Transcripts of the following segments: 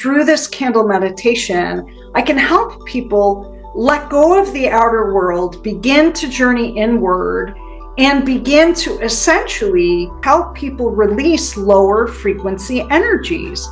Through this candle meditation, I can help people let go of the outer world, begin to journey inward, and begin to essentially help people release lower frequency energies,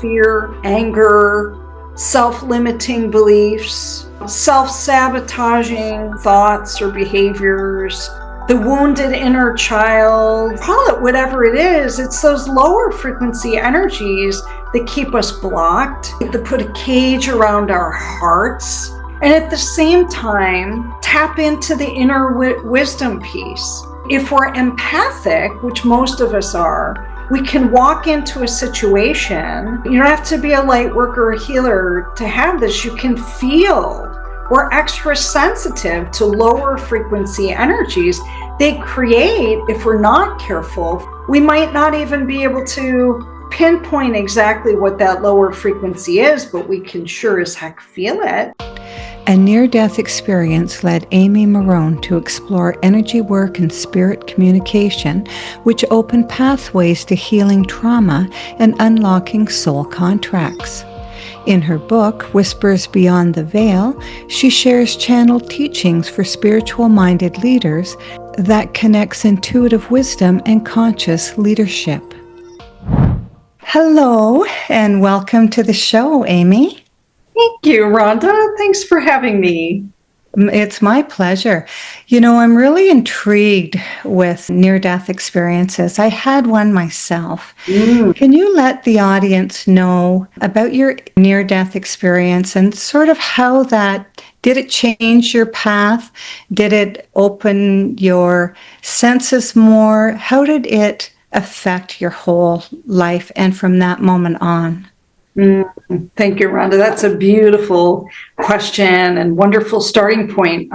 fear, anger, self-limiting beliefs, self-sabotaging thoughts or behaviors, the wounded inner child. Call it whatever it is, it's those lower frequency energies that keep us blocked, that put a cage around our hearts, and at the same time, tap into the inner wisdom piece. If we're empathic, which most of us are, we can walk into a situation. You don't have to be a light worker or healer to have this. You can feel. We're extra sensitive to lower frequency energies. They create, if we're not careful, we might not even be able to pinpoint exactly what that lower frequency is, but we can sure as heck feel it. A near-death experience led Amy Marohn to explore energy work and spirit communication, which opened pathways to healing trauma and unlocking soul contracts. In her book, Whispers Beyond the Veil, she shares channeled teachings for spiritual-minded leaders that connects intuitive wisdom and conscious leadership. Hello, and welcome to the show, Amy. Thank you, Rhonda. Thanks for having me. It's my pleasure. You know, I'm really intrigued with near-death experiences. I had one myself. Can you let the audience know about your near-death experience and sort of how did it change your path? Did it open your senses more? How did it affect your whole life and from that moment on? Thank you, Rhonda. That's a beautiful question and wonderful starting point.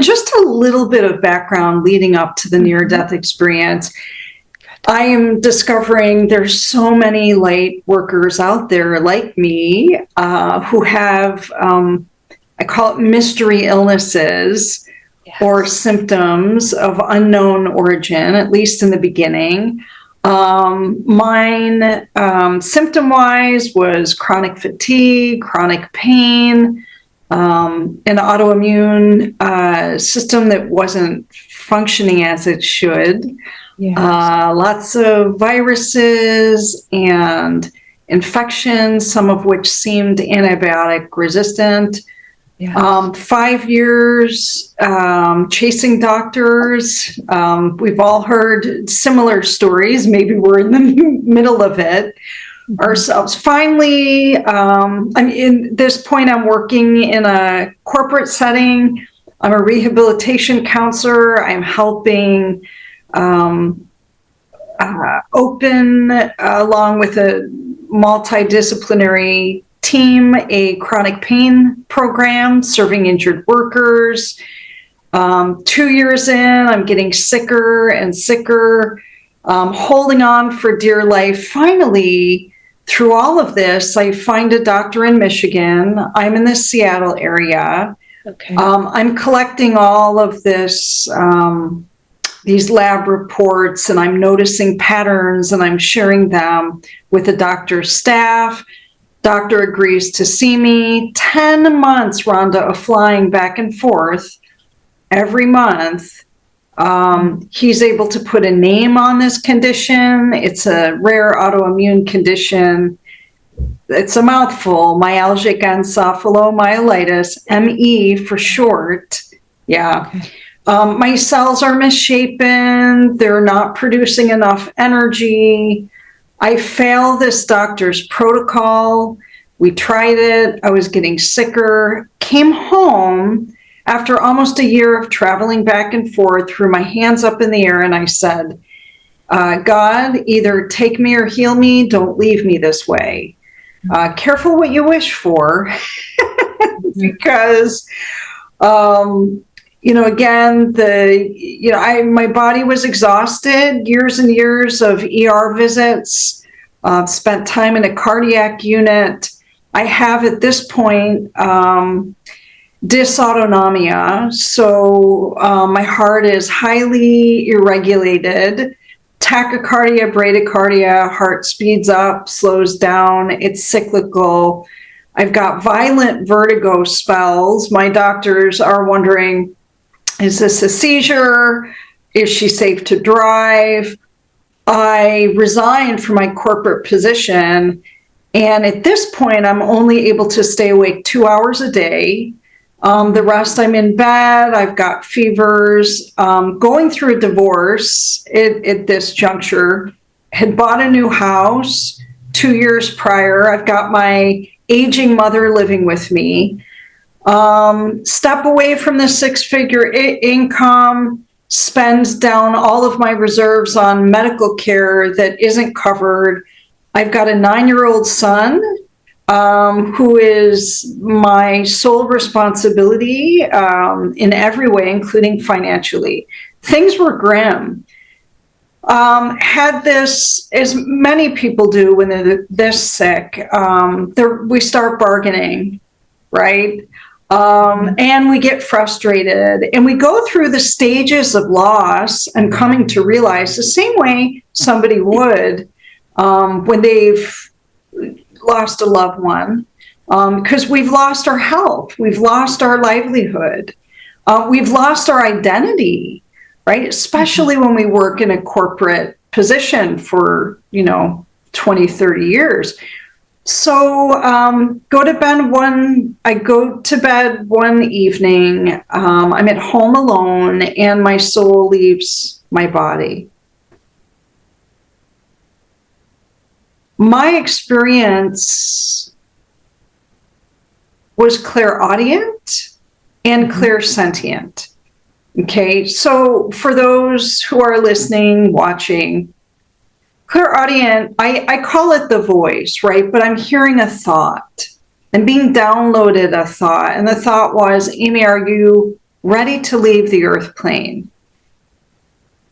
Just a little bit of background leading up to the near-death experience. I am discovering there's so many light workers out there like me who have, I call it mystery illnesses, or symptoms of unknown origin, at least in the beginning. Mine, symptom-wise, was chronic fatigue, chronic pain, an autoimmune system that wasn't functioning as it should. Yes. Lots of viruses and infections, some of which seemed antibiotic resistant. Yes. 5 years chasing doctors. We've all heard similar stories. Maybe we're in the middle of it ourselves. Finally, in this point, I'm working in a corporate setting. I'm a rehabilitation counselor. I'm helping open, along with a multidisciplinary team, a chronic pain program serving injured workers. 2 years in, I'm getting sicker and sicker, holding on for dear life. Finally, through all of this, I find a doctor in Michigan. I'm in the Seattle area. Okay. I'm collecting all of this, these lab reports, and I'm noticing patterns, and I'm sharing them with the doctor's staff. Doctor agrees to see me. 10 months, Rhonda, of flying back and forth every month. He's able to put a name on this condition. It's a rare autoimmune condition. It's a mouthful, myalgic encephalomyelitis, ME for short. Yeah. Okay. My cells are misshapen. They're not producing enough energy. I failed this doctor's protocol. We tried it. I was getting sicker. Came home after almost a year of traveling back and forth, threw my hands up in the air, and I said, God, either take me or heal me. Don't leave me this way. Careful what you wish for, because, again, my body was exhausted, years and years of ER visits, spent time in a cardiac unit. I have at this point dysautonomia, so my heart is highly irregulated, tachycardia, bradycardia, heart speeds up, slows down. It's cyclical. I've got violent vertigo spells. My doctors are wondering, is this a seizure? Is she safe to drive? I resigned from my corporate position. And at this point, I'm only able to stay awake 2 hours a day. The rest, I'm in bed. I've got fevers. Going through a divorce at this juncture. Had bought a new house 2 years prior. I've got my aging mother living with me. Step away from the six-figure income, spend down all of my reserves on medical care that isn't covered. I've got a 9-year-old son who is my sole responsibility in every way, including financially. Things were grim. Had this, as many people do when they're this sick, we start bargaining, right? And we get frustrated, and we go through the stages of loss and coming to realize the same way somebody would when they've lost a loved one, because we've lost our health, we've lost our livelihood, we've lost our identity, right? Especially when we work in a corporate position for, 20, 30 years. So I go to bed one evening, I'm at home alone, and my soul leaves my body. My experience was clairaudient and clairsentient. Okay, so for those who are listening, watching, clairaudient, I call it the voice, right? But I'm hearing a thought. I'm being downloaded a thought. And the thought was, Amy, are you ready to leave the earth plane?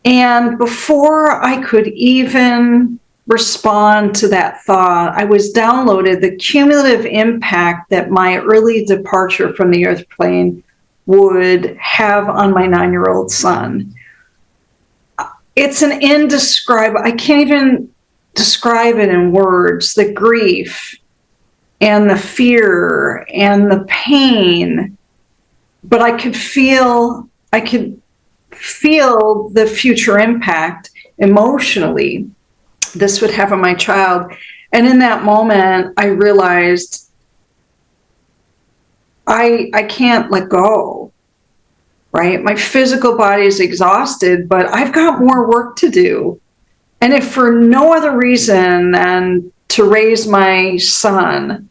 And before I could even respond to that thought, I was downloaded the cumulative impact that my early departure from the earth plane would have on my 9-year-old son. It's an indescribable, I can't even describe it in words, the grief and the fear and the pain, but I could feel the future impact emotionally this would have on my child. And in that moment, I realized I can't let go, right? My physical body is exhausted, but I've got more work to do. And if for no other reason than to raise my son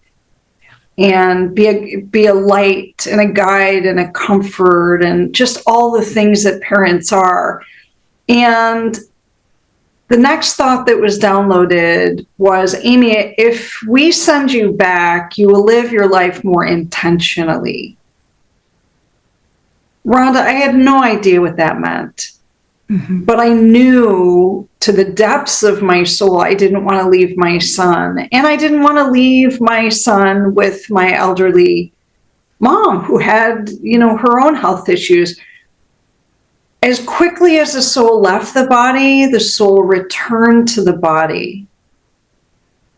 and be a light and a guide and a comfort and just all the things that parents are. And the next thought that was downloaded was, Amy, if we send you back, you will live your life more intentionally. Rhonda, I had no idea what that meant. Mm-hmm. But I knew to the depths of my soul, I didn't want to leave my son. And I didn't want to leave my son with my elderly mom who had, her own health issues. As quickly as the soul left the body, the soul returned to the body.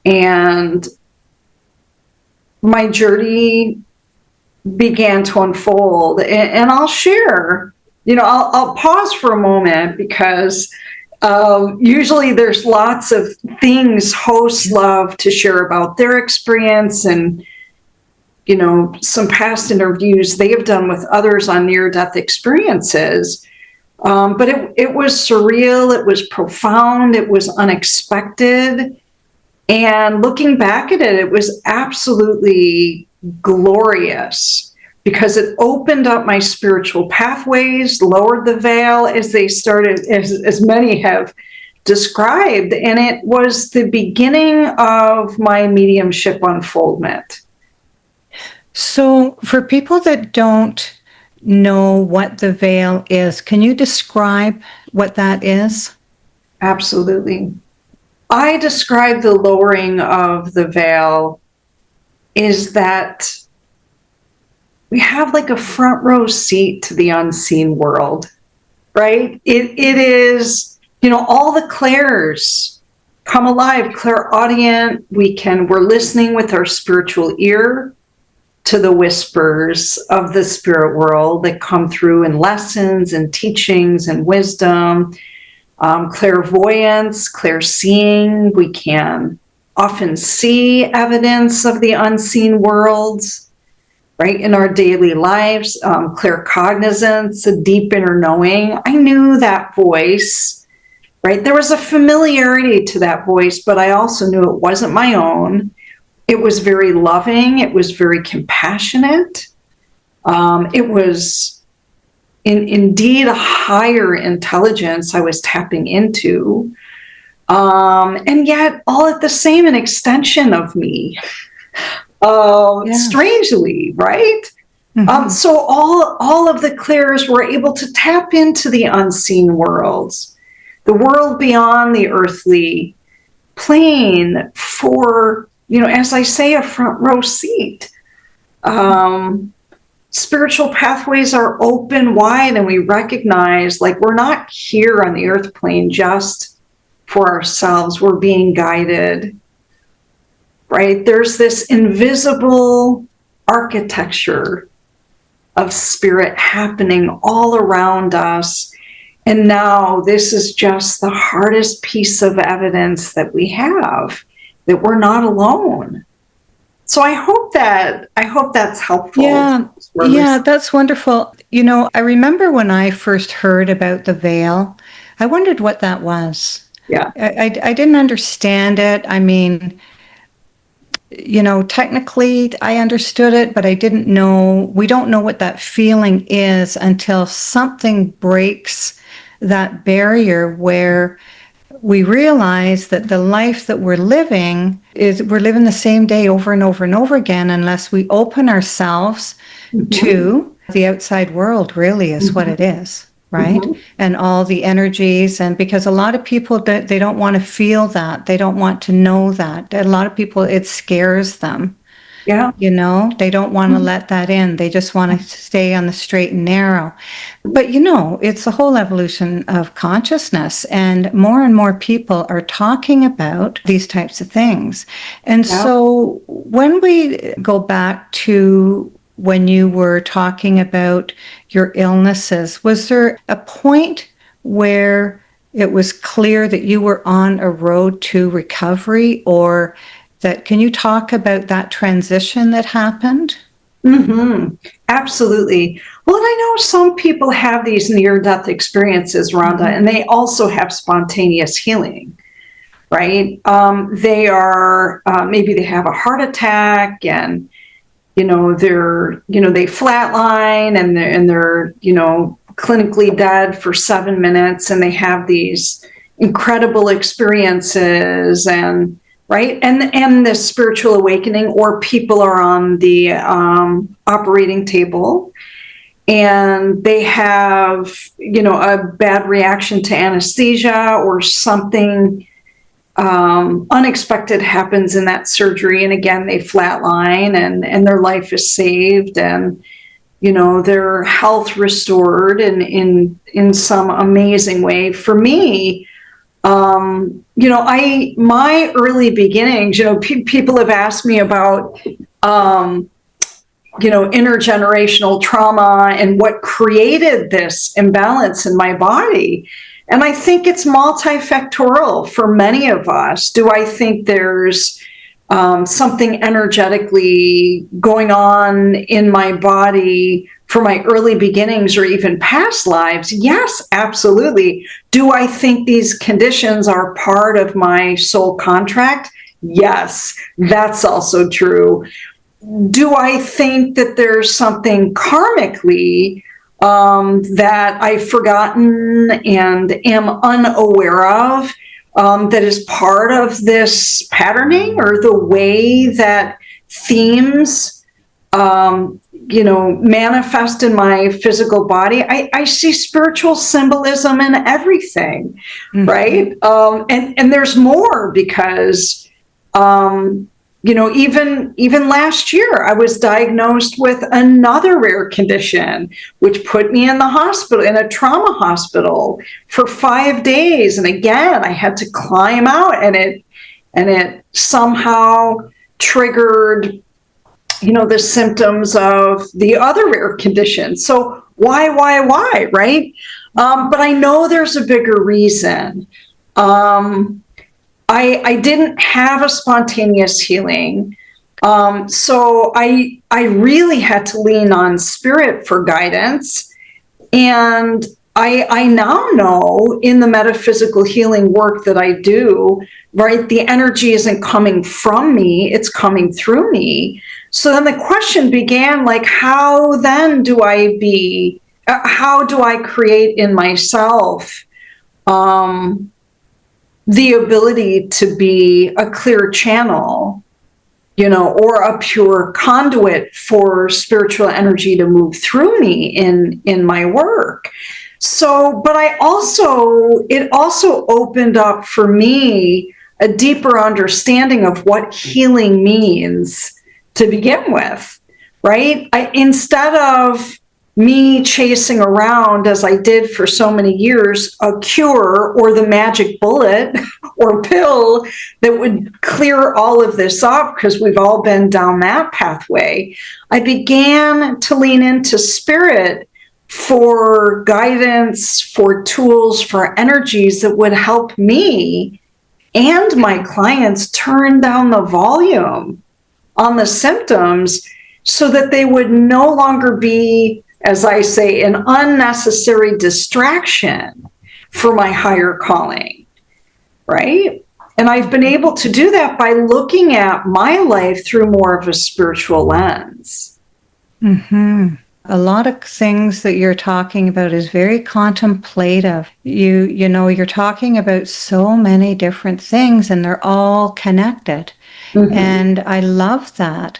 And my journey began to unfold. And I'll share, I'll pause for a moment because usually there's lots of things hosts love to share about their experience and, some past interviews they have done with others on near-death experiences. But it was surreal, it was profound, it was unexpected. And looking back at it, it was absolutely glorious because it opened up my spiritual pathways, lowered the veil as they started, as many have described. And it was the beginning of my mediumship unfoldment. So for people that don't know what the veil is, can you describe what that is? Absolutely. I describe the lowering of the veil is that we have like a front row seat to the unseen world, right? It is all the clairs come alive, clairaudient. We're listening with our spiritual ear to the whispers of the spirit world that come through in lessons and teachings and wisdom. Clairvoyance, clairseeing. We can often see evidence of the unseen worlds, right, in our daily lives. Claircognizance, a deep inner knowing. I knew that voice, right? There was a familiarity to that voice, but I also knew it wasn't my own. It was very loving. It was very compassionate. It was indeed a higher intelligence I was tapping into. And yet all at the same, an extension of me. Strangely, right? Mm-hmm. So all of the clairs were able to tap into the unseen worlds, the world beyond the earthly plane for, as I say, a front row seat. Spiritual pathways are open wide, and we recognize, like, we're not here on the earth plane just for ourselves. We're being guided, right? There's this invisible architecture of spirit happening all around us. And now this is just the hardest piece of evidence that we have, that we're not alone. So I hope that's helpful. Yeah, that's wonderful. I remember when I first heard about the veil, I wondered what that was. Yeah. I didn't understand it. I mean, technically I understood it, but I didn't know. We don't know what that feeling is until something breaks that barrier where we realize that the life that we're living the same day over and over and over again, unless we open ourselves to the outside world, really is what it is, right? And all the energies, and because a lot of people, they don't want to feel that, they don't want to know that. A lot of people, it scares them. Yeah. They don't want to let that in. They just want to stay on the straight and narrow. But, it's a whole evolution of consciousness, and more people are talking about these types of things. And so when we go back to when you were talking about your illnesses, was there a point where it was clear that you were on a road to recovery, or can you talk about that transition that happened? Mm-hmm. Absolutely. Well, I know some people have these near-death experiences, Rhonda, and they also have spontaneous healing, right? They are, maybe they have a heart attack, and, they flatline, and they're, clinically dead for 7 minutes, and they have these incredible experiences, and right? And the spiritual awakening, or people are on the operating table and they have, a bad reaction to anesthesia, or something unexpected happens in that surgery. And again, they flatline, and their life is saved, and, their health restored in some amazing way. For me, my early beginnings, people have asked me about, intergenerational trauma and what created this imbalance in my body. And I think it's multifactorial for many of us. Do I think there's something energetically going on in my body for my early beginnings or even past lives? Yes, absolutely. Do I think these conditions are part of my soul contract? Yes, that's also true. Do I think that there's something karmically that I've forgotten and am unaware of that is part of this patterning, or the way that themes manifest in my physical body? I see spiritual symbolism in everything, right? And there's more, because even last year, I was diagnosed with another rare condition, which put me in the hospital, in a trauma hospital for 5 days. And again, I had to climb out, and it somehow triggered, the symptoms of the other rare condition. So why, right? But I know there's a bigger reason. I didn't have a spontaneous healing. So I really had to lean on spirit for guidance. And I now know in the metaphysical healing work that I do, right, the energy isn't coming from me, it's coming through me. So then the question began, like, how do I create in myself the ability to be a clear channel, or a pure conduit for spiritual energy to move through me in my work. So, but it also opened up for me a deeper understanding of what healing means to begin with, right? Instead of me chasing around, as I did for so many years, a cure or the magic bullet or pill that would clear all of this up, because we've all been down that pathway, I began to lean into spirit for guidance, for tools, for energies that would help me and my clients turn down the volume on the symptoms so that they would no longer be, as I say, an unnecessary distraction for my higher calling, right? And I've been able to do that by looking at my life through more of a spiritual lens. Mm-hmm. A lot of things that you're talking about is very contemplative. You're talking about so many different things, and they're all connected. Mm-hmm. And I love that.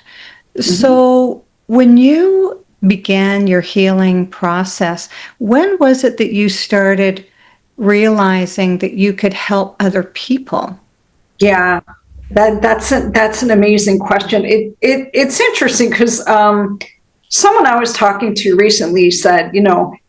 Mm-hmm. So when you began your healing process, when was it that you started realizing that you could help other people? Yeah, that's an amazing question. It's interesting because someone I was talking to recently said,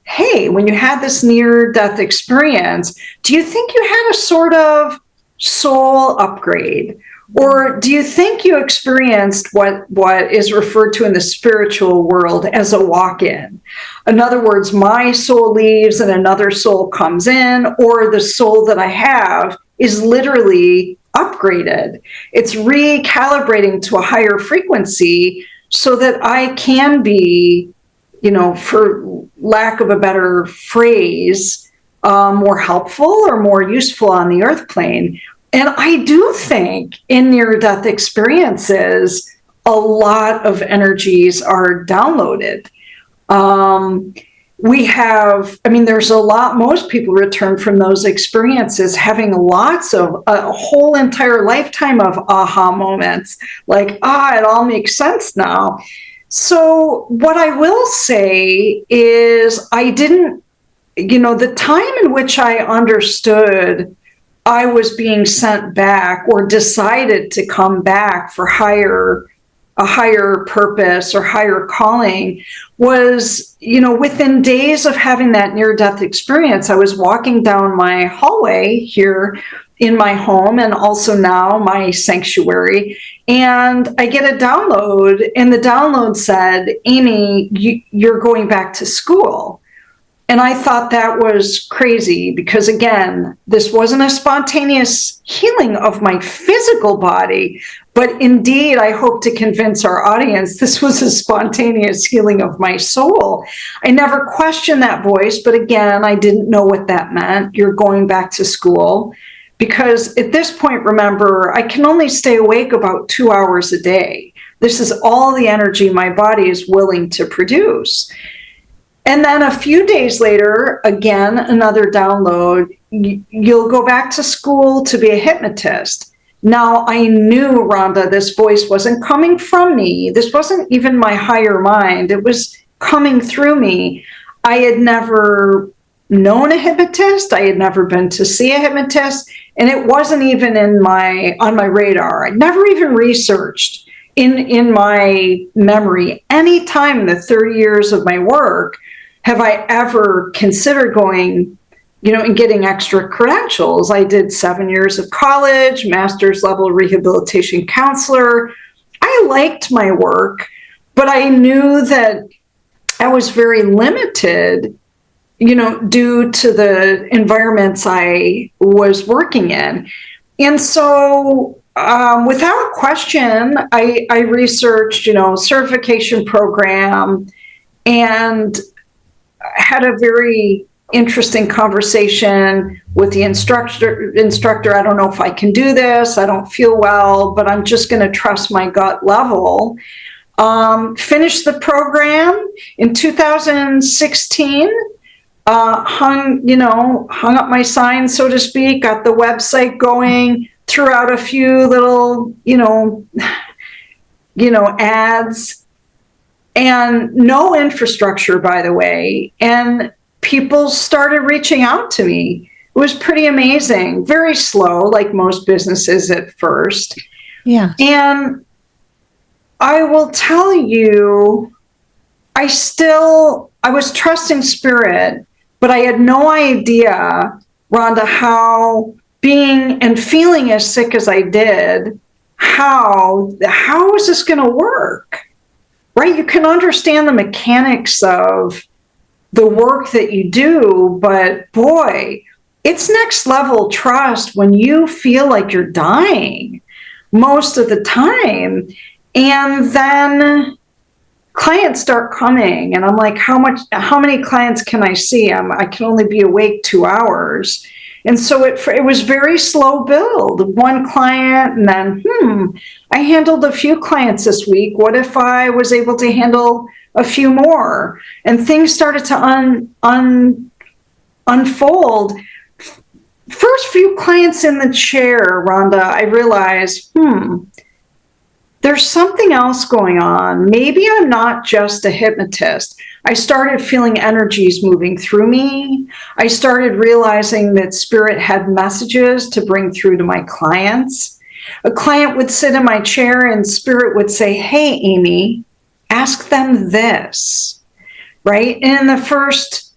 hey, when you had this near-death experience, do you think you had a sort of soul upgrade? Or do you think you experienced what is referred to in the spiritual world as a walk-in? In other words, my soul leaves and another soul comes in, or the soul that I have is literally upgraded. It's recalibrating to a higher frequency so that I can be, for lack of a better phrase, more helpful or more useful on the earth plane. And I do think in near-death experiences, a lot of energies are downloaded. There's a lot, most people return from those experiences having lots of, a whole entire lifetime of aha moments, like, it all makes sense now. So what I will say is the time in which I understood I was being sent back or decided to come back for a higher purpose or higher calling was, within days of having that near-death experience. I was walking down my hallway here in my home and also now my sanctuary, and I get a download, and the download said, Amy, you're going back to school. And I thought that was crazy because, again, this wasn't a spontaneous healing of my physical body, but indeed, I hope to convince our audience this was a spontaneous healing of my soul. I never questioned that voice, but again, I didn't know what that meant. You're going back to school. Because at this point, remember, I can only stay awake about 2 hours a day. This is all the energy my body is willing to produce. And then a few days later, again, another download, you'll go back to school to be a hypnotist. Now, I knew, Rhonda, this voice wasn't coming from me. This wasn't even my higher mind. It was coming through me. I had never known a hypnotist. I had never been to see a hypnotist. And it wasn't even on my radar. I never even researched in my memory any time in the 30 years of my work have I ever considered going, and getting extra credentials. I did 7 years of college, master's level rehabilitation counselor. I liked my work, but I knew that I was very limited, due to the environments I was working in. And so, without question, I researched, certification program, and had a very interesting conversation with the instructor. I don't know if I can do this. I don't feel well, but I'm just going to trust my gut level. Finished the program in 2016. Hung up my sign, so to speak, got the website going, threw out a few little, ads, and no infrastructure, by the way. And people started reaching out to me. It was pretty amazing. Very slow, like most businesses at first. Yeah. And I will tell you, I was trusting spirit, but I had no idea, Rhonda, how being and feeling as sick as I did, how is this going to work? Right? You can understand the mechanics of the work that you do, but boy, it's next level trust when you feel like you're dying most of the time. And then clients start coming, and I'm like, how many clients can I see? I can only be awake 2 hours. And so it was very slow build. One client, and then, I handled a few clients this week. What if I was able to handle a few more? And things started to unfold. First few clients in the chair, Rhonda, I realized, there's something else going on. Maybe I'm not just a hypnotist. I started feeling energies moving through me. I started realizing that spirit had messages to bring through to my clients. A client would sit in my chair and spirit would say, "Hey, Amy, ask them this," right? And in the first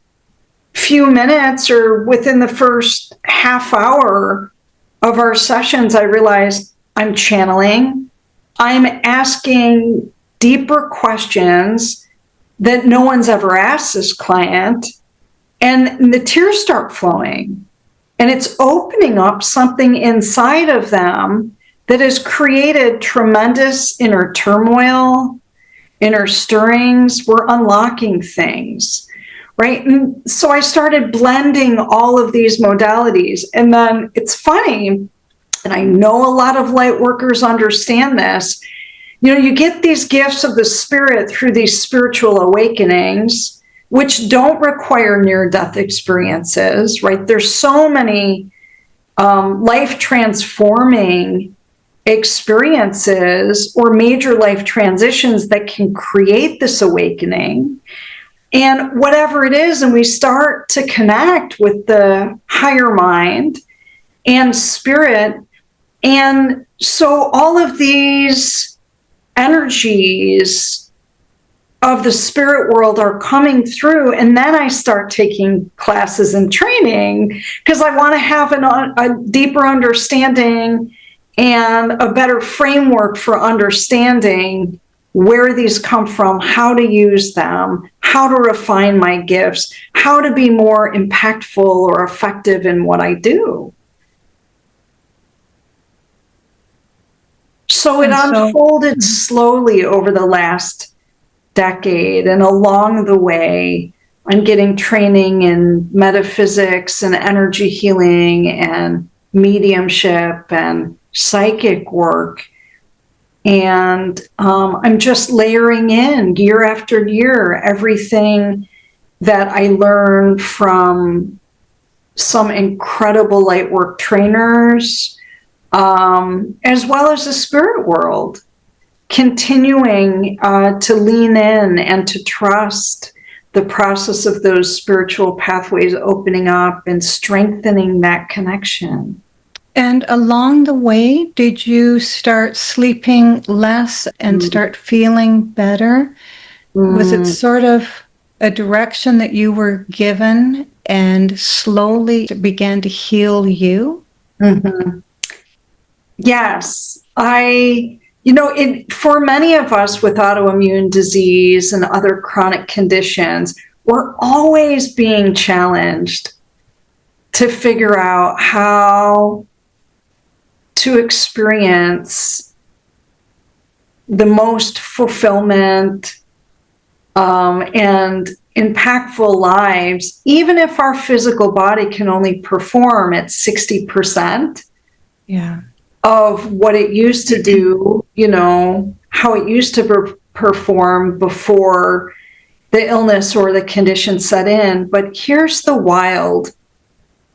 few minutes or within the first half hour of our sessions, I realized I'm channeling. I'm asking deeper questions that no one's ever asked this client, and the tears start flowing. And it's opening up something inside of them that has created tremendous inner turmoil, inner stirrings. We're unlocking things, right? And so I started blending all of these modalities. And then it's funny, and I know a lot of light workers understand this. You get these gifts of the spirit through these spiritual awakenings, which don't require near-death experiences, right? There's so many life-transforming experiences or major life transitions that can create this awakening. And whatever it is, and we start to connect with the higher mind and spirit. And so all of these energies of the spirit world are coming through. And then I start taking classes and training because I want to have a deeper understanding and a better framework for understanding where these come from, how to use them, how to refine my gifts, how to be more impactful or effective in what I do. So it unfolded slowly over the last decade, and along the way, I'm getting training in metaphysics and energy healing and mediumship and psychic work. And I'm just layering in year after year everything that I learned from some incredible lightwork trainers, as well as the spirit world, continuing to lean in and to trust the process of those spiritual pathways opening up and strengthening that connection. And along the way, did you start sleeping less and start feeling better? Was it sort of a direction that you were given and slowly it began to heal you? Mhm. Yes, for many of us with autoimmune disease and other chronic conditions, we're always being challenged to figure out how to experience the most fulfillment and impactful lives, even if our physical body can only perform at 60%. Yeah. Of what it used to do, how it used to perform before the illness or the condition set in. But here's the wild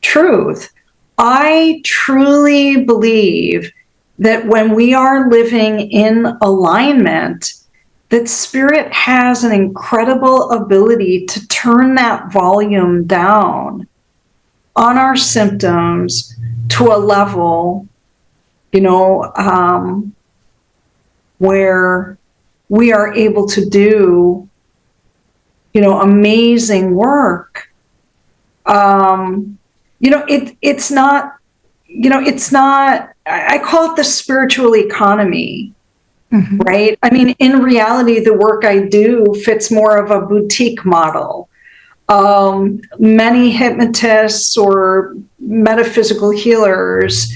truth. I truly believe that when we are living in alignment, that spirit has an incredible ability to turn that volume down on our symptoms to a level where we are able to do, amazing work. It's not, I call it the spiritual economy, right? I mean, in reality, the work I do fits more of a boutique model. Many hypnotists or metaphysical healers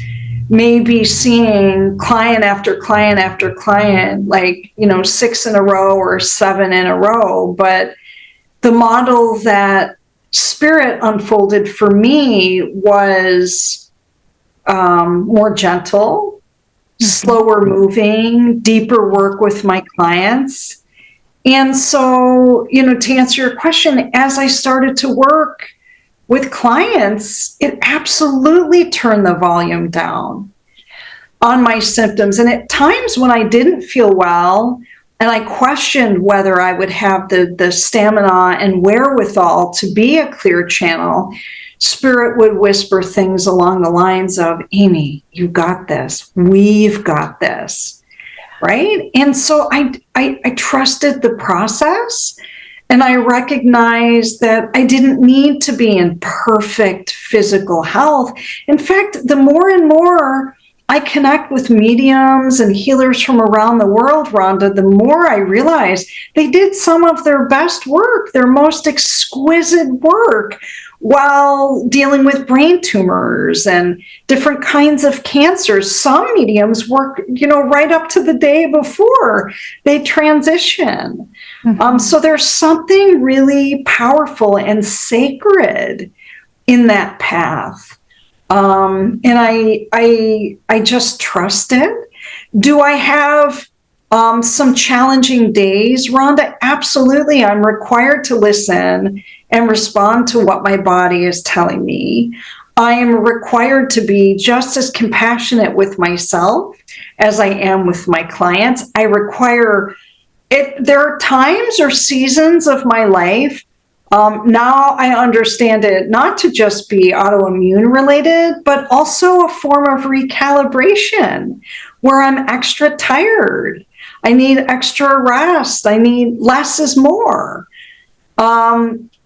may be seeing client after client after client, like, 6 in a row or 7 in a row. But the model that spirit unfolded for me was more gentle, slower moving, deeper work with my clients. And so, to answer your question, as I started to work with clients, it absolutely turned the volume down on my symptoms. And at times when I didn't feel well and I questioned whether I would have the stamina and wherewithal to be a clear channel, spirit would whisper things along the lines of, Amy, you got this. We've got this. Right? And so I trusted the process. And I recognized that I didn't need to be in perfect physical health. In fact, the more and more I connect with mediums and healers from around the world, Rhonda, the more I realize they did some of their best work, their most exquisite work, while dealing with brain tumors and different kinds of cancers. Some mediums work, right up to the day before they transition. So there's something really powerful and sacred in that path. And I just trust it. Do I have some challenging days, Rhonda? Absolutely. I'm required to listen and respond to what my body is telling me. I am required to be just as compassionate with myself as I am with my clients. I require it. There are times or seasons of my life. Now I understand it not to just be autoimmune related, but also a form of recalibration where I'm extra tired. I need extra rest. I need less is more.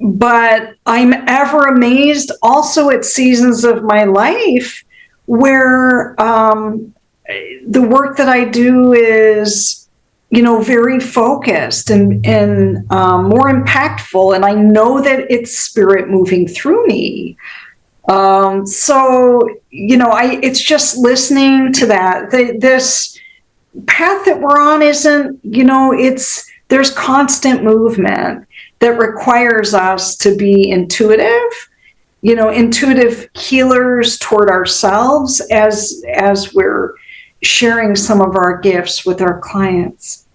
But I'm ever amazed also at seasons of my life where the work that I do is, very focused and more impactful. And I know that it's spirit moving through me. So, it's just listening to that. This path that we're on isn't, there's constant movement that requires us to be intuitive, intuitive healers toward ourselves as we're sharing some of our gifts with our clients.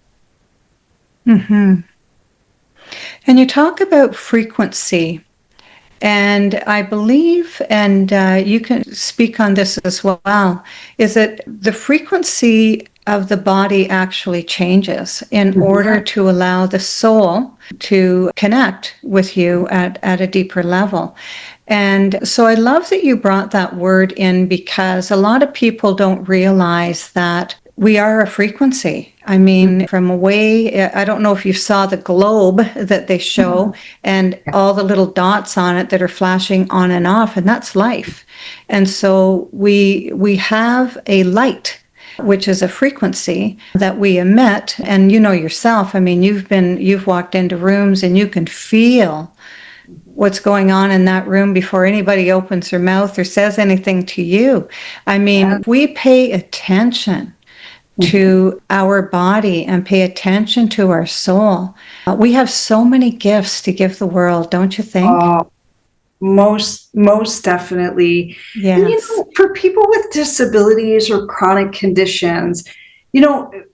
And you talk about frequency. And I believe, and you can speak on this as well, is that the frequency of the body actually changes in order to allow the soul to connect with you at a deeper level. And so I love that you brought that word in, because a lot of people don't realize that we are a frequency. I mean, from away, I don't know if you saw the globe that they show and all the little dots on it that are flashing on and off, and that's life. And so we have a light, which is a frequency that we emit. And you know yourself, I mean, you've walked into rooms and you can feel what's going on in that room before anybody opens their mouth or says anything to you. I mean, if we pay attention to our body and pay attention to our soul, we have so many gifts to give the world, don't you think? Most definitely. Yes. And, for people with disabilities or chronic conditions,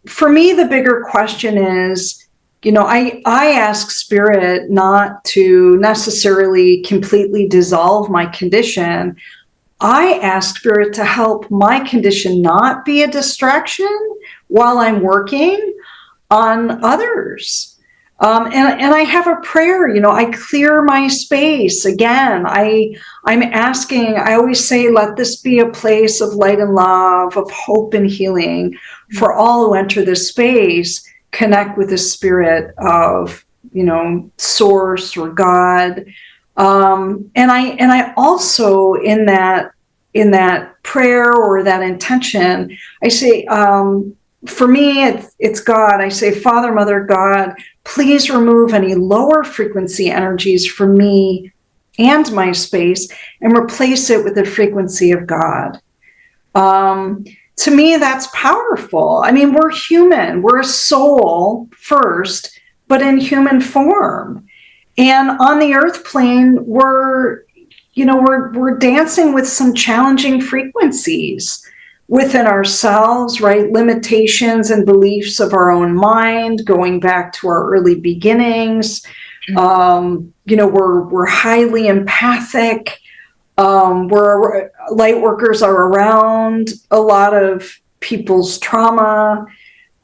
for me, the bigger question is, I ask Spirit not to necessarily completely dissolve my condition. I ask Spirit to help my condition not be a distraction while I'm working on others. And I have a prayer, I clear my space. Again, I'm asking, I always say, let this be a place of light and love, of hope and healing for all who enter this space. Connect with the spirit of, source or God. And I also, in that prayer or that intention, I say, for me, it's God. I say, Father, Mother, God, please remove any lower frequency energies from me and my space and replace it with the frequency of God. To me, that's powerful. I mean, we're human. We're a soul first, but in human form. And on the earth plane, we're dancing with some challenging frequencies within ourselves, right? Limitations and beliefs of our own mind, going back to our early beginnings. We're highly empathic. Light workers are around a lot of people's trauma.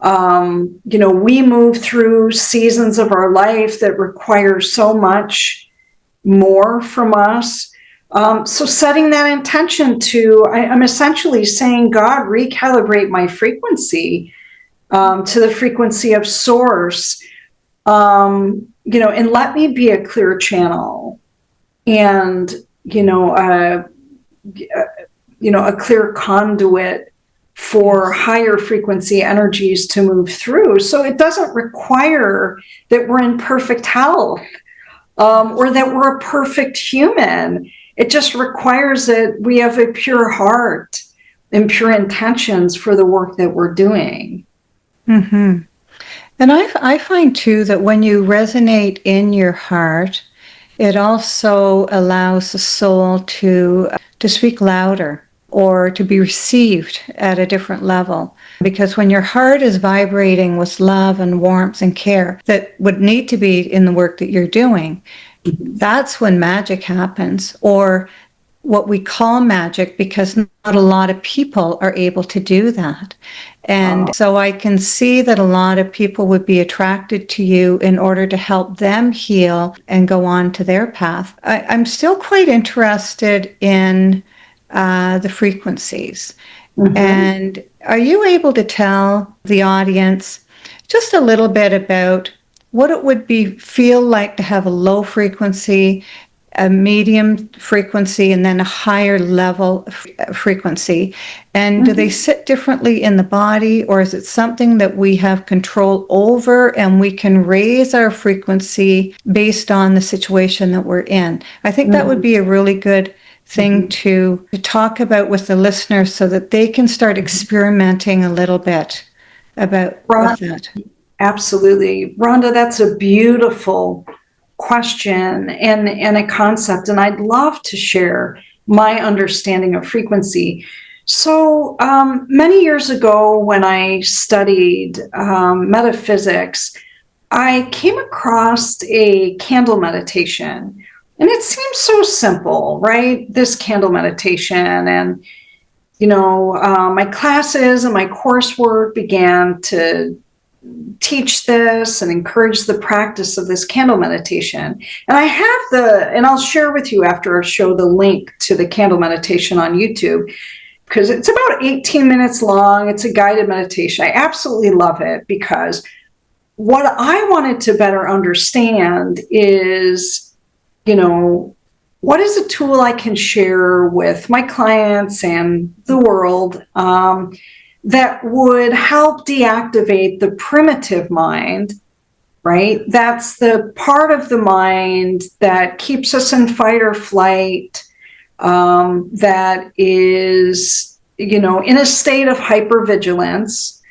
We move through seasons of our life that require so much more from us. So setting that intention I'm essentially saying, God, recalibrate my frequency to the frequency of source, and let me be a clear channel and, a clear conduit for higher frequency energies to move through. So it doesn't require that we're in perfect health or that we're a perfect human. It just requires that we have a pure heart and pure intentions for the work that we're doing. Mm-hmm. And I find too that when you resonate in your heart, it also allows the soul to speak louder or to be received at a different level. Because when your heart is vibrating with love and warmth and care that would need to be in the work that you're doing, that's when magic happens, or what we call magic, because not a lot of people are able to do that. And so I can see that a lot of people would be attracted to you in order to help them heal and go on to their path. I'm still quite interested in the frequencies. Mm-hmm. And are you able to tell the audience just a little bit about what it would feel like to have a low frequency, a medium frequency, and then a higher level frequency? And do they sit differently in the body, or is it something that we have control over and we can raise our frequency based on the situation that we're in? I think that would be a really good thing to talk about with the listeners so that they can start experimenting a little bit about with that. Absolutely. Rhonda, that's a beautiful question and a concept, and I'd love to share my understanding of frequency. So many years ago when I studied metaphysics, I came across a candle meditation, and it seems so simple, right? This candle meditation, and my classes and my coursework began to teach this and encourage the practice of this candle meditation. And I have and I'll share with you after I show the link to the candle meditation on YouTube, because it's about 18 minutes long. It's a guided meditation. I absolutely love it, because what I wanted to better understand is, what is a tool I can share with my clients and the world that would help deactivate the primitive mind, right? That's the part of the mind that keeps us in fight or flight, that is, in a state of hypervigilance.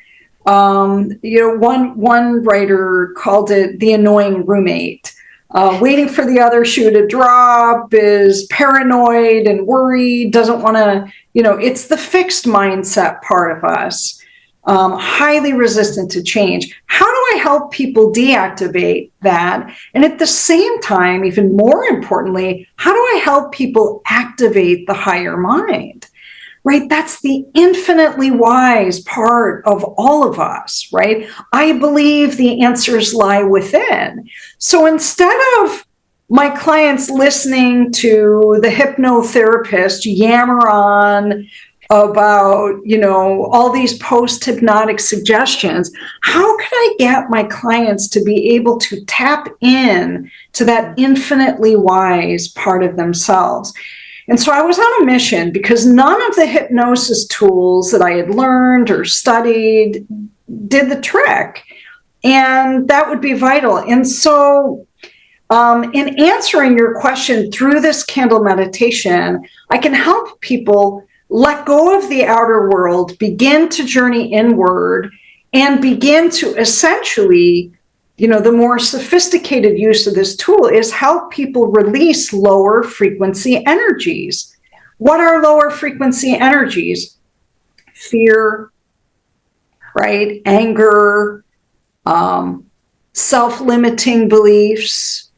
One writer called it the annoying roommate. Waiting for the other shoe to drop, is paranoid and worried, doesn't want to, it's the fixed mindset part of us, highly resistant to change. How do I help people deactivate that? And at the same time, even more importantly, how do I help people activate the higher mind? Right? That's the infinitely wise part of all of us, right? I believe the answers lie within. So instead of my clients listening to the hypnotherapist yammer on about, all these post-hypnotic suggestions, how can I get my clients to be able to tap in to that infinitely wise part of themselves? And so I was on a mission, because none of the hypnosis tools that I had learned or studied did the trick. And that would be vital. And so in answering your question through this candle meditation, I can help people let go of the outer world, begin to journey inward, and begin to essentially, the more sophisticated use of this tool is help people release lower frequency energies. What are lower frequency energies? Fear, right? Anger, self-limiting beliefs,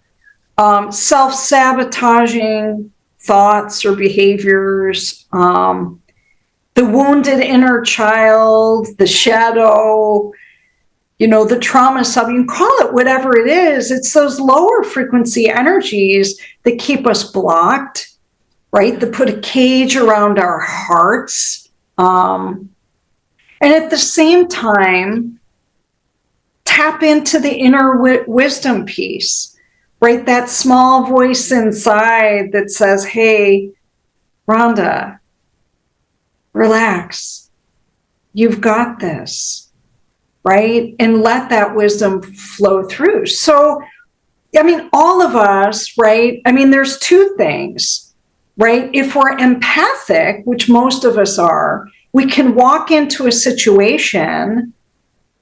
self-sabotaging thoughts or behaviors, the wounded inner child, the shadow, the trauma sub, you can call it whatever it is. It's those lower frequency energies that keep us blocked, right? That put a cage around our hearts. And at the same time, tap into the inner wisdom piece, right? That small voice inside that says, hey, Rhonda, relax. You've got this. Right? And let that wisdom flow through. So, all of us, right? There's two things, right? If we're empathic, which most of us are, we can walk into a situation,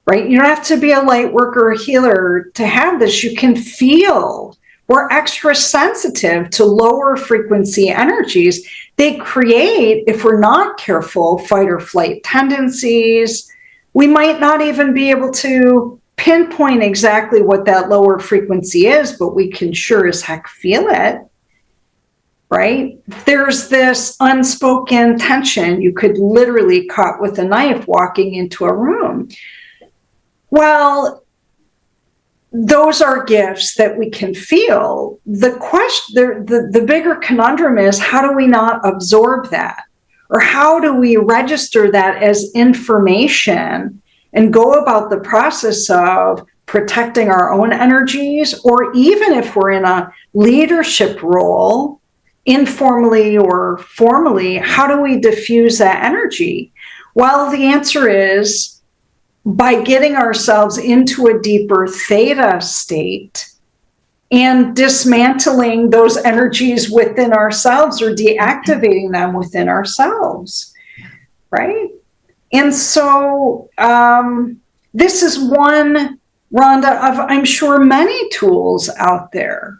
right? You don't have to be a light worker or healer to have this. You can feel. We're extra sensitive to lower frequency energies. They create, if we're not careful, fight or flight tendencies. We might not even be able to pinpoint exactly what that lower frequency is, but we can sure as heck feel it, right? There's this unspoken tension. You could literally cut with a knife walking into a room. Well, those are gifts that we can feel. The question, the bigger conundrum is, how do we not absorb that? Or how do we register that as information and go about the process of protecting our own energies? Or even if we're in a leadership role, informally or formally, how do we diffuse that energy? Well, the answer is by getting ourselves into a deeper theta state and dismantling those energies within ourselves or deactivating them within ourselves, right? And so this is one, Rhonda, of I'm sure many tools out there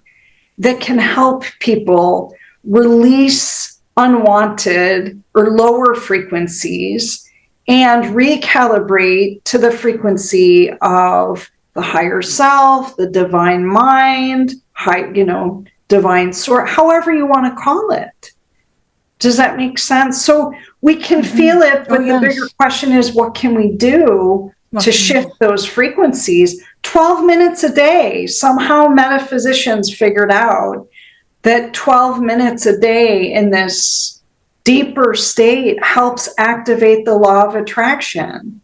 that can help people release unwanted or lower frequencies and recalibrate to the frequency of the higher self, the divine mind, divine source, however you want to call it. Does that make sense? So we can feel it, but the bigger question is, what can we do to shift those frequencies. 12 minutes a day. Somehow metaphysicians figured out that 12 minutes a day in this deeper state helps activate the law of attraction.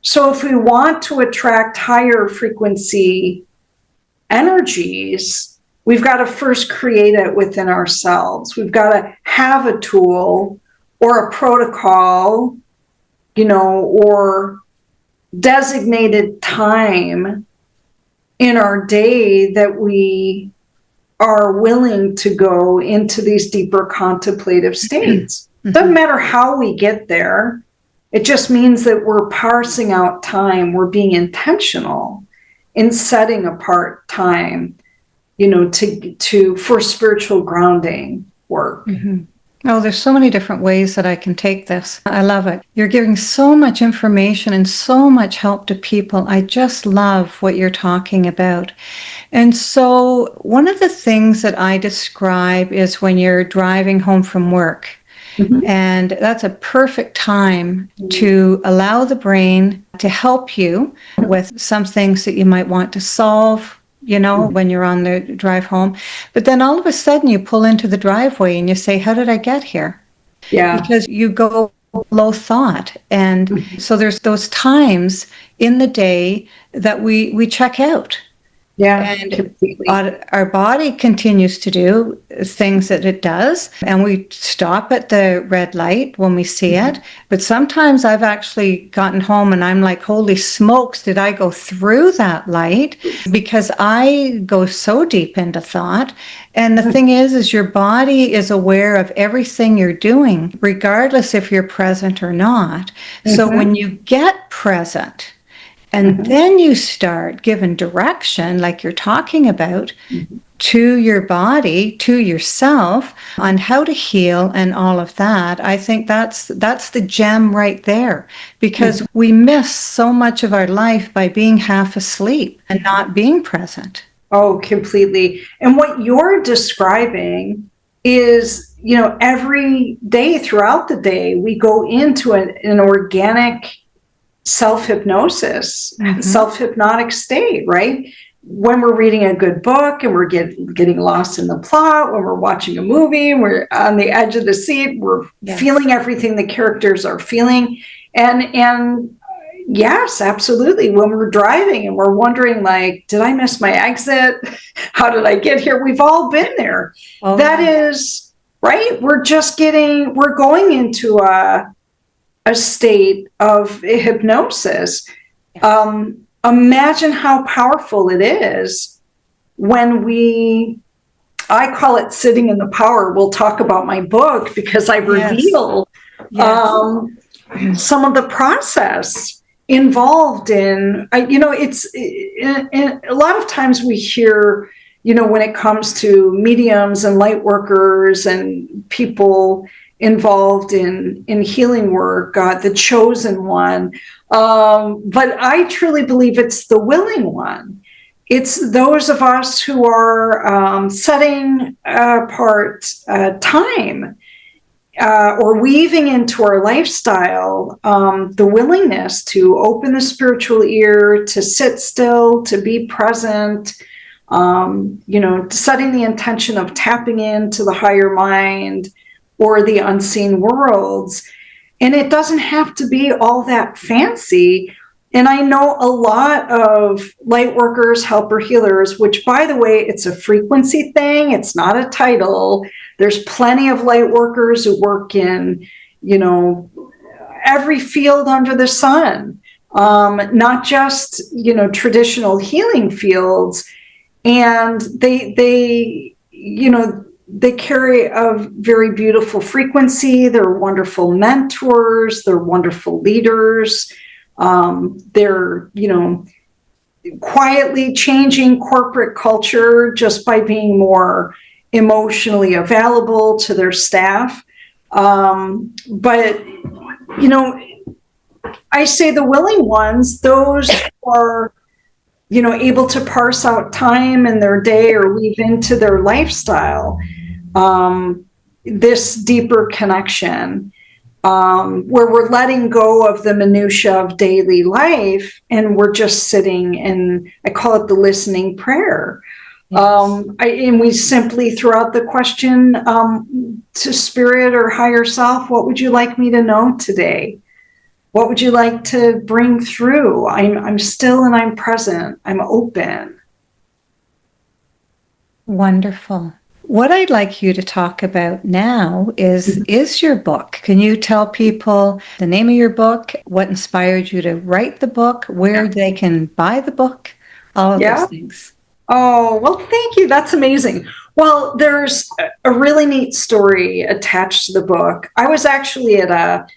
So if we want to attract higher frequency energies, we've got to first create it within ourselves. We've got to have a tool or a protocol, or designated time in our day that we are willing to go into these deeper contemplative states. Doesn't matter how we get there. It just means that we're parsing out time. We're being intentional in setting apart time, for spiritual grounding work. Oh, there's so many different ways that I can take this. I love it. You're giving so much information and so much help to people. I just love what you're talking about. And so one of the things that I describe is when you're driving home from work. And that's a perfect time to allow the brain to help you with some things that you might want to solve, when you're on the drive home. But then all of a sudden you pull into the driveway and you say, how did I get here? Yeah. Because you go below thought. And so there's those times in the day that we check out. Yeah, and completely. Our body continues to do things that it does, and we stop at the red light when we see it. But sometimes I've actually gotten home and I'm like, holy smokes, did I go through that light? Because I go so deep into thought. And the thing is your body is aware of everything you're doing, regardless if you're present or not. So when you get present, and then you start giving direction, like you're talking about, to your body, to yourself, on how to heal and all of that. I think that's the gem right there, because we miss so much of our life by being half asleep and not being present. Oh, completely. And what you're describing is, every day throughout the day, we go into an organic self-hypnosis, self-hypnotic state, right? When we're reading a good book and we're getting lost in the plot, when we're watching a movie, we're on the edge of the seat, we're feeling everything the characters are feeling. And yes, absolutely. When we're driving and we're wondering, like, did I miss my exit? How did I get here? We've all been there. That is, right? We're going into a state of hypnosis. Imagine how powerful it is when I call it sitting in the power. We'll talk about my book because I reveal some of the process involved in, it's a lot of times we hear, when it comes to mediums and light workers and people involved in healing work, the chosen one. But I truly believe it's the willing one. It's those of us who are setting apart time or weaving into our lifestyle the willingness to open the spiritual ear, to sit still, to be present, setting the intention of tapping into the higher mind or the unseen worlds. And it doesn't have to be all that fancy. And I know a lot of light workers, helper healers, which, by the way, it's a frequency thing. It's not a title. There's plenty of light workers who work in, every field under the sun, not just, traditional healing fields. And they carry a very beautiful frequency. They're wonderful mentors. They're wonderful leaders. They're, quietly changing corporate culture just by being more emotionally available to their staff. But, I say the willing ones, those who are, able to parse out time in their day or weave into their lifestyle, this deeper connection. where we're letting go of the minutia of daily life, and we're just sitting, and I call it the listening prayer. Yes. And we simply throw out the question to spirit or higher self, what would you like me to know today? What would you like to bring through? I'm still and I'm present. I'm open. Wonderful. What I'd like you to talk about now is your book. Can you tell people the name of your book, what inspired you to write the book, where they can buy the book, all of those Yeah. things? Oh, well, thank you. That's amazing. Well, there's a really neat story attached to the book. I was actually at a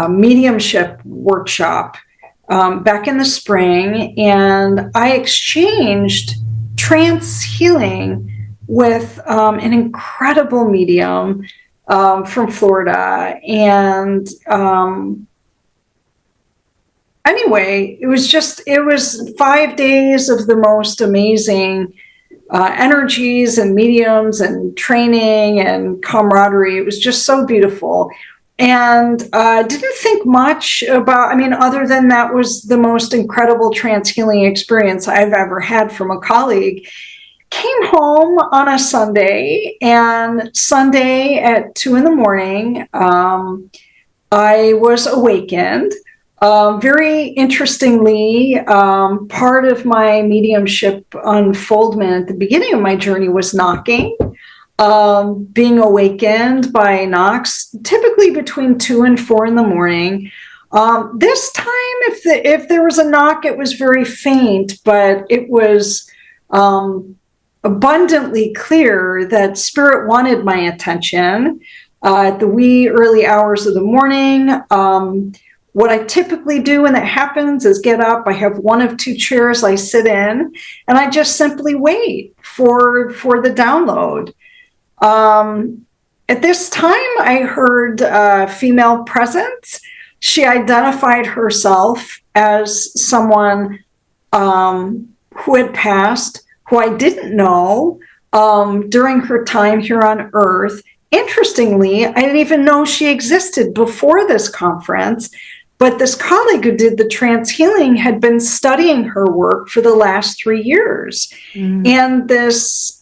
mediumship workshop back in the spring, and I exchanged trance healing with an incredible medium from Florida. And anyway, it was 5 days of the most amazing energies and mediums and training and camaraderie. It was just so beautiful. And didn't think much about, other than that was the most incredible trance healing experience I've ever had from a colleague. Came home on a Sunday, and Sunday at 2 a.m, I was awakened. Very interestingly, part of my mediumship unfoldment at the beginning of my journey was knocking, being awakened by knocks, typically between 2 and 4 in the morning. This time, if there was a knock, it was very faint, but it was abundantly clear that spirit wanted my attention at the wee early hours of the morning. What I typically do when that happens is get up. I have one of two chairs I sit in, and I just simply wait for the download. At this time, I heard female presence. She identified herself as someone who had passed, who I didn't know during her time here on Earth. Interestingly, I didn't even know she existed before this conference, but this colleague who did the trance healing had been studying her work for the last 3 years. And this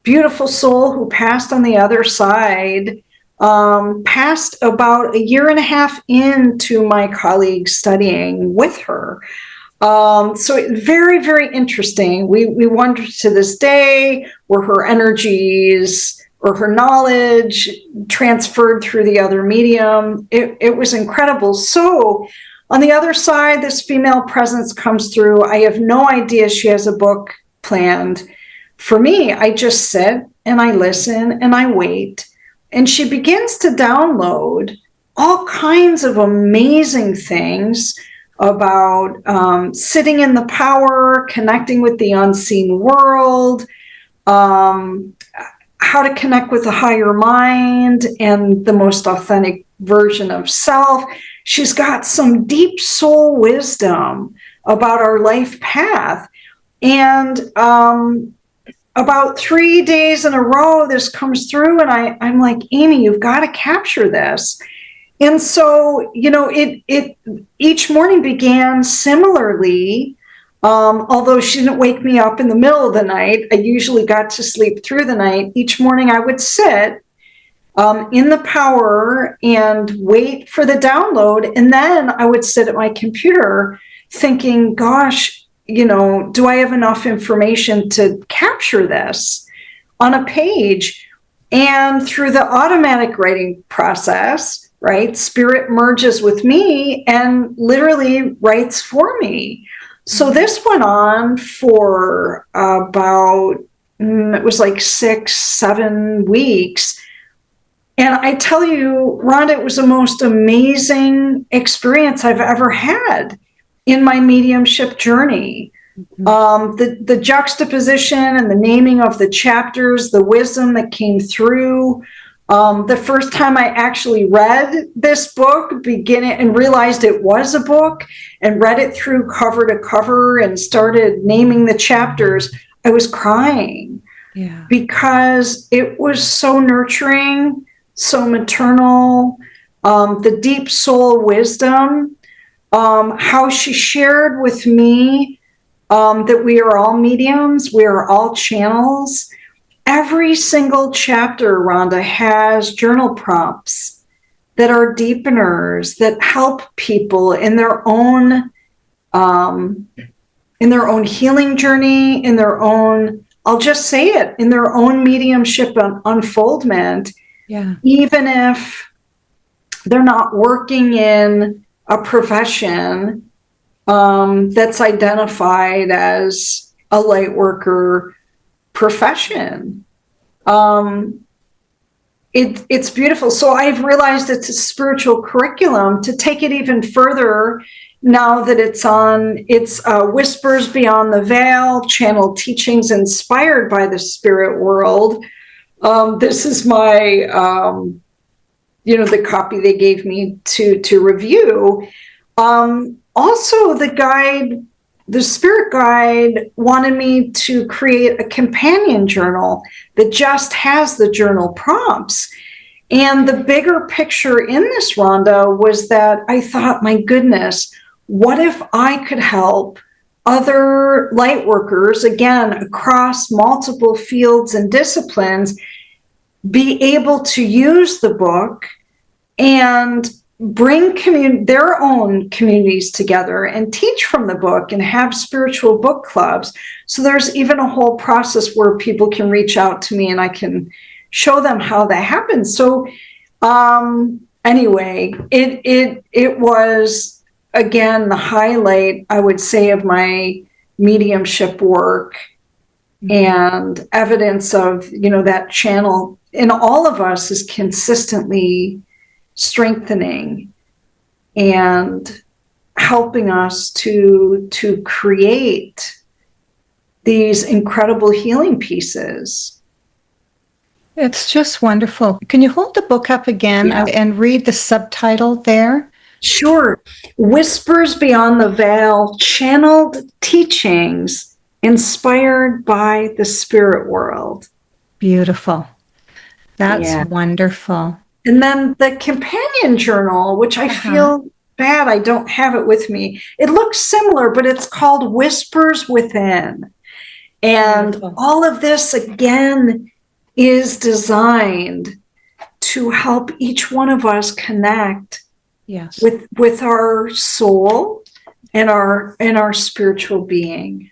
beautiful soul who passed on the other side passed about 1.5 years into my colleague studying with her. So very, very interesting. We wonder to this day, were her energies or her knowledge transferred through the other medium? It was incredible. So on the other side, this female presence comes through. I have no idea she has a book planned. For me, I just sit and I listen and I wait. And she begins to download all kinds of amazing things about sitting in the power, connecting with the unseen world, how to connect with the higher mind and the most authentic version of self. She's got some deep soul wisdom about our life path. And about 3 days in a row, this comes through, and I'm like, Amy, you've got to capture this. And so, it each morning began similarly. Although she didn't wake me up in the middle of the night, I usually got to sleep through the night. Each morning I would sit in the power and wait for the download. And then I would sit at my computer thinking, gosh, do I have enough information to capture this on a page? And through the automatic writing process, right, spirit merges with me and literally writes for me. So this went on for about, it was like 6-7 weeks. And I tell you, Rhonda, it was the most amazing experience I've ever had in my mediumship journey. The juxtaposition and the naming of the chapters, the wisdom that came through. The first time I actually read this book, beginning and realized it was a book, and read it through cover to cover and started naming the chapters, I was crying. Yeah. Because it was so nurturing, so maternal, the deep soul wisdom, how she shared with me that we are all mediums, we are all channels. Every single chapter, Rhonda, has journal prompts that are deepeners that help people in their own healing journey, in their own, I'll just say it, in their own mediumship unfoldment. Yeah. Even if they're not working in a profession that's identified as a light worker profession. It's beautiful. So I've realized it's a spiritual curriculum to take it even further now that it's Whispers Beyond the Veil, channeled teachings inspired by the spirit world. This is my, the copy they gave me to review. Also, the spirit guide wanted me to create a companion journal that just has the journal prompts. And the bigger picture in this, Rhonda, was that I thought, my goodness, what if I could help other light workers, again, across multiple fields and disciplines, be able to use the book and bring their own communities together and teach from the book and have spiritual book clubs. So there's even a whole process where people can reach out to me and I can show them how that happens. So anyway, it was, again, the highlight, I would say, of my mediumship work and evidence of, that channel in all of us is consistently strengthening and helping us to create these incredible healing pieces. It's just wonderful. Can you hold the book up again and read the subtitle there? Sure. Whispers Beyond the Veil, channeled teachings inspired by the spirit world. Beautiful. That's wonderful. And then the companion journal, which I feel bad I don't have it with me. It looks similar, but it's called Whispers Within. And all of this, again, is designed to help each one of us connect with our soul and our spiritual being.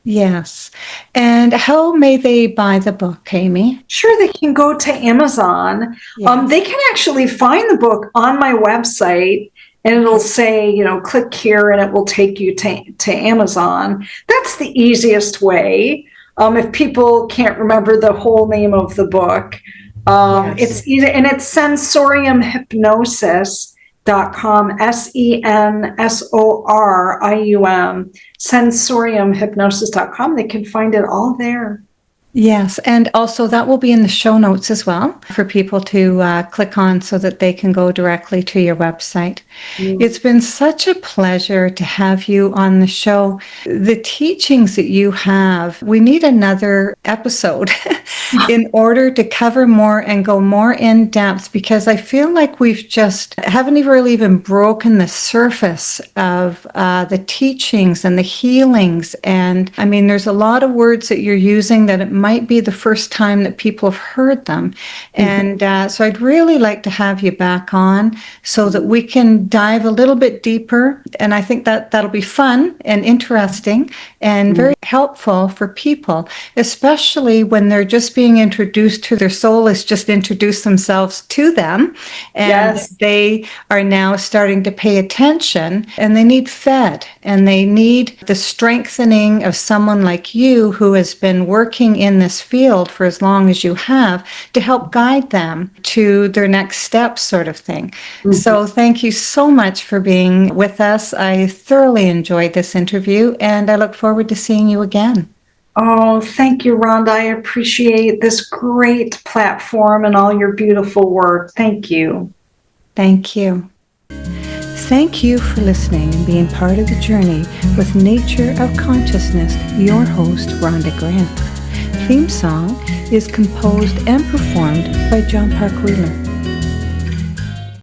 Yes. And how may they buy the book, Amy? Sure, they can go to Amazon. Yes. They can actually find the book on my website, and it'll say, click here, and it will take you to Amazon. That's the easiest way. If people can't remember the whole name of the book, it's easy, and it's Sensorium Hypnosis.com, SENSORIUM, sensoriumhypnosis.com. They can find it all there. Yes, and also that will be in the show notes as well for people to click on so that they can go directly to your website. It's been such a pleasure to have you on the show. The teachings that you have, we need another episode in order to cover more and go more in depth, because I feel like we've haven't really even broken the surface of the teachings and the healings. And I mean, there's a lot of words that you're using that it might be the first time that people have heard them. And so I'd really like to have you back on so that we can dive a little bit deeper. And I think that that'll be fun and interesting and very helpful for people, especially when they're just being introduced to their soul has just introduced themselves to them. And they are now starting to pay attention, and they need fed, and they need the strengthening of someone like you who has been working in this field for as long as you have to help guide them to their next steps, sort of thing. So thank you so much for being with us. I thoroughly enjoyed this interview, and I look forward to seeing you again. Oh, thank you, Rhonda. I appreciate this great platform and all your beautiful work. Thank you. Thank you. Thank you for listening and being part of the journey with Nature of Consciousness, your host, Rhonda Grant. Theme song is composed and performed by John Park Wheeler.